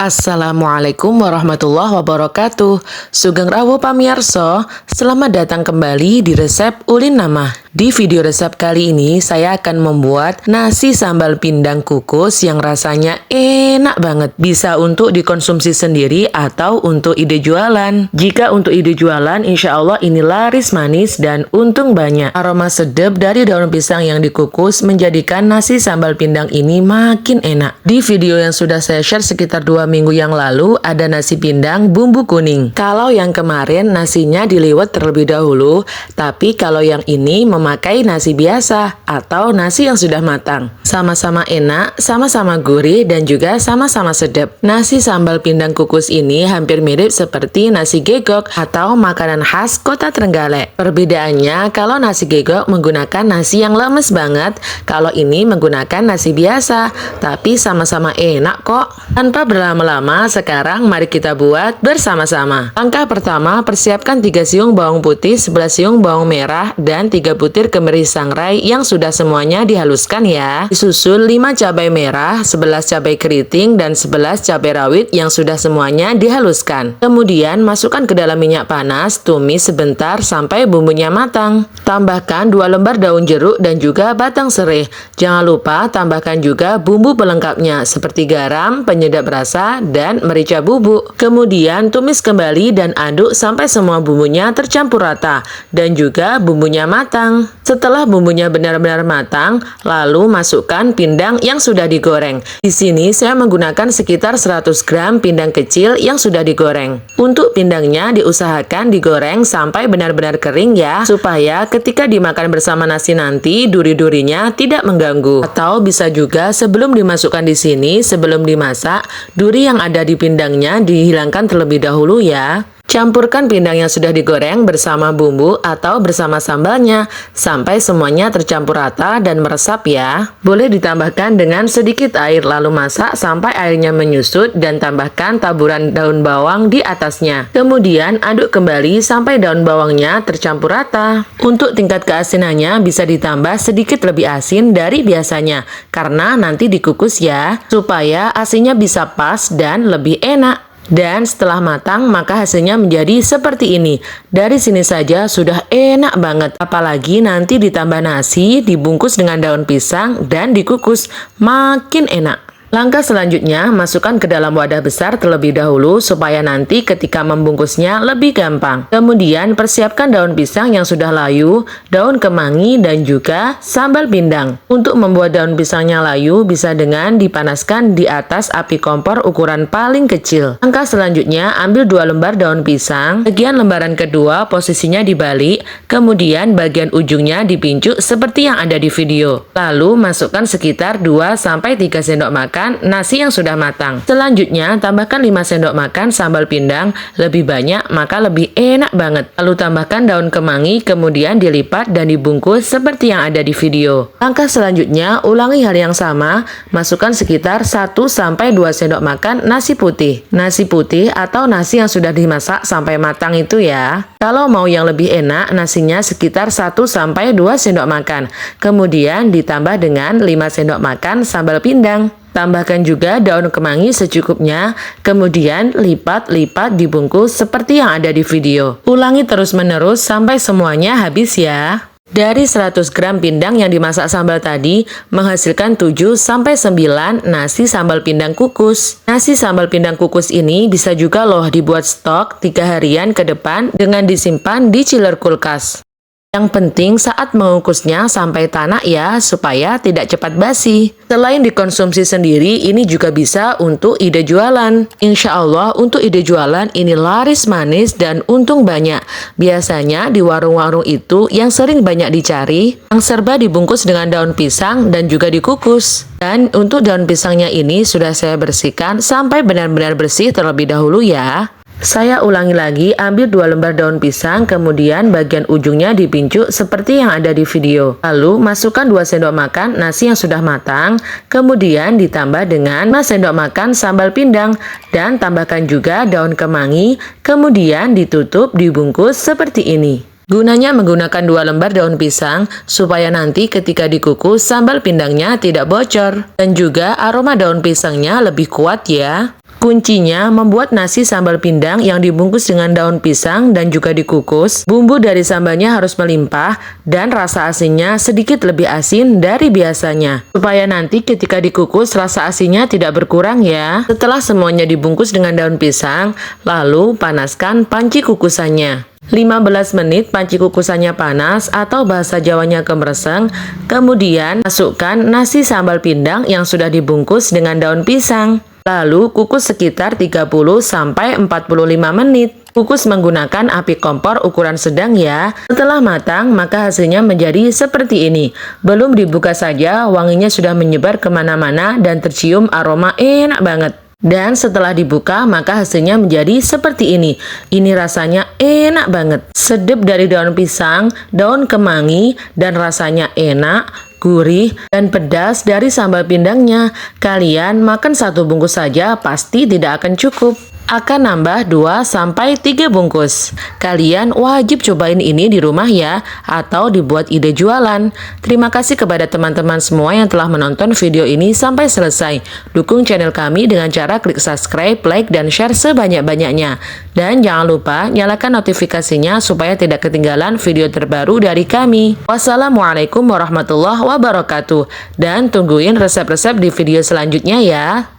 Assalamualaikum warahmatullahi wabarakatuh. Sugeng rawuh pamirsa, selamat datang kembali di resep Ulin Nama. Di video resep kali ini saya akan membuat nasi sambal pindang kukus yang rasanya enak banget. Bisa untuk dikonsumsi sendiri atau untuk ide jualan. Jika untuk ide jualan, insya Allah ini laris manis dan untung banyak. Aroma sedap dari daun pisang yang dikukus menjadikan nasi sambal pindang ini makin enak. Di video yang sudah saya share sekitar 2 minggu yang lalu ada nasi pindang bumbu kuning. Kalau yang kemarin nasinya diliwet terlebih dahulu, tapi kalau yang ini memakai nasi biasa atau nasi yang sudah matang. Sama-sama enak, sama-sama gurih dan juga sama-sama sedap. Nasi sambal pindang kukus ini hampir mirip seperti nasi gegok atau makanan khas Kota Trenggalek. Perbedaannya kalau nasi gegok menggunakan nasi yang lemes banget, kalau ini menggunakan nasi biasa, tapi sama-sama enak kok. Tanpa berlama-lama, sekarang mari kita buat bersama-sama. Langkah pertama, persiapkan 3 siung bawang putih, 11 siung bawang merah, dan 3 butir kemiri sangrai yang sudah semuanya dihaluskan ya. Disusul 5 cabai merah, 11 cabai keriting, dan 11 cabai rawit yang sudah semuanya dihaluskan. Kemudian masukkan ke dalam minyak panas, tumis sebentar sampai bumbunya matang. Tambahkan 2 lembar daun jeruk dan juga batang serai. Jangan lupa tambahkan juga bumbu pelengkapnya seperti garam, penyedap rasa, dan merica bubuk. Kemudian tumis kembali dan aduk sampai semua bumbunya tercampur rata dan juga bumbunya matang. Setelah bumbunya benar-benar matang, lalu masukkan pindang yang sudah digoreng. Di sini saya menggunakan sekitar 100 gram pindang kecil yang sudah digoreng. Untuk pindangnya diusahakan digoreng sampai benar-benar kering ya, supaya ketika dimakan bersama nasi nanti duri-durinya tidak mengganggu. Atau bisa juga sebelum dimasukkan di sini, sebelum dimasak, duri yang ada di pindangnya dihilangkan terlebih dahulu ya. Campurkan pindang yang sudah digoreng bersama bumbu atau bersama sambalnya sampai semuanya tercampur rata dan meresap ya. Boleh ditambahkan dengan sedikit air lalu masak sampai airnya menyusut dan tambahkan taburan daun bawang di atasnya. Kemudian aduk kembali sampai daun bawangnya tercampur rata. Untuk tingkat keasinannya bisa ditambah sedikit lebih asin dari biasanya karena nanti dikukus ya, supaya asinnya bisa pas dan lebih enak. Dan setelah matang maka hasilnya menjadi seperti ini. Dari sini saja sudah enak banget. Apalagi nanti ditambah nasi, dibungkus dengan daun pisang dan dikukus, makin enak. Langkah selanjutnya, masukkan ke dalam wadah besar terlebih dahulu supaya nanti ketika membungkusnya lebih gampang. Kemudian persiapkan daun pisang yang sudah layu, daun kemangi, dan juga sambal pindang. Untuk membuat daun pisangnya layu bisa dengan dipanaskan di atas api kompor ukuran paling kecil. Langkah selanjutnya, ambil 2 lembar daun pisang, bagian lembaran kedua posisinya dibalik, kemudian bagian ujungnya dipincuk seperti yang ada di video. Lalu masukkan sekitar 2-3 sendok makan nasi yang sudah matang. Selanjutnya tambahkan 5 sendok makan sambal pindang, lebih banyak maka lebih enak banget. Lalu tambahkan daun kemangi, kemudian dilipat dan dibungkus seperti yang ada di video. Langkah selanjutnya ulangi hal yang sama, masukkan sekitar 1-2 sendok makan nasi putih. Nasi putih atau nasi yang sudah dimasak sampai matang itu ya. Kalau mau yang lebih enak, nasinya sekitar 1-2 sendok makan. Kemudian ditambah dengan 5 sendok makan sambal pindang. Tambahkan juga daun kemangi secukupnya, kemudian lipat-lipat dibungkus seperti yang ada di video. Ulangi terus-menerus sampai semuanya habis ya. Dari 100 gram pindang yang dimasak sambal tadi, menghasilkan 7-9 nasi sambal pindang kukus. Nasi sambal pindang kukus ini bisa juga loh dibuat stok 3 harian ke depan dengan disimpan di chiller kulkas. Yang penting saat mengukusnya sampai tanak ya, supaya tidak cepat basi. Selain dikonsumsi sendiri, ini juga bisa untuk ide jualan. Insya Allah untuk ide jualan ini laris manis dan untung banyak. Biasanya di warung-warung itu yang sering banyak dicari, yang serba dibungkus dengan daun pisang dan juga dikukus. Dan untuk daun pisangnya ini sudah saya bersihkan sampai benar-benar bersih terlebih dahulu ya. Saya ulangi lagi, ambil 2 lembar daun pisang, kemudian bagian ujungnya dipincuk seperti yang ada di video. Lalu masukkan 2 sendok makan nasi yang sudah matang, kemudian ditambah dengan 5 sendok makan sambal pindang, dan tambahkan juga daun kemangi, kemudian ditutup dibungkus seperti ini. Gunanya menggunakan 2 lembar daun pisang supaya nanti ketika dikukus sambal pindangnya tidak bocor dan juga aroma daun pisangnya lebih kuat ya. Kuncinya membuat nasi sambal pindang yang dibungkus dengan daun pisang dan juga dikukus. Bumbu dari sambalnya harus melimpah dan rasa asinnya sedikit lebih asin dari biasanya. Supaya nanti ketika dikukus rasa asinnya tidak berkurang ya. Setelah semuanya dibungkus dengan daun pisang, lalu panaskan panci kukusannya. 15 menit panci kukusannya panas atau bahasa Jawanya kemereseng. Kemudian masukkan nasi sambal pindang yang sudah dibungkus dengan daun pisang. Lalu kukus sekitar 30-45 menit. Kukus menggunakan api kompor ukuran sedang ya. Setelah matang, maka hasilnya menjadi seperti ini. Belum dibuka saja, wanginya sudah menyebar kemana-mana dan tercium aroma enak banget. Dan setelah dibuka, maka hasilnya menjadi seperti ini. Ini rasanya enak banget. Sedap dari daun pisang, daun kemangi, dan rasanya enak, gurih, dan pedas dari sambal pindangnya. Kalian makan satu bungkus saja pasti tidak akan cukup. Akan nambah 2-3 bungkus. Kalian wajib cobain ini di rumah ya, atau dibuat ide jualan. Terima kasih kepada teman-teman semua yang telah menonton video ini sampai selesai. Dukung channel kami dengan cara klik subscribe, like, dan share sebanyak-banyaknya. Dan jangan lupa nyalakan notifikasinya supaya tidak ketinggalan video terbaru dari kami. Wassalamualaikum warahmatullahi wabarakatuh. Dan tungguin resep-resep di video selanjutnya ya.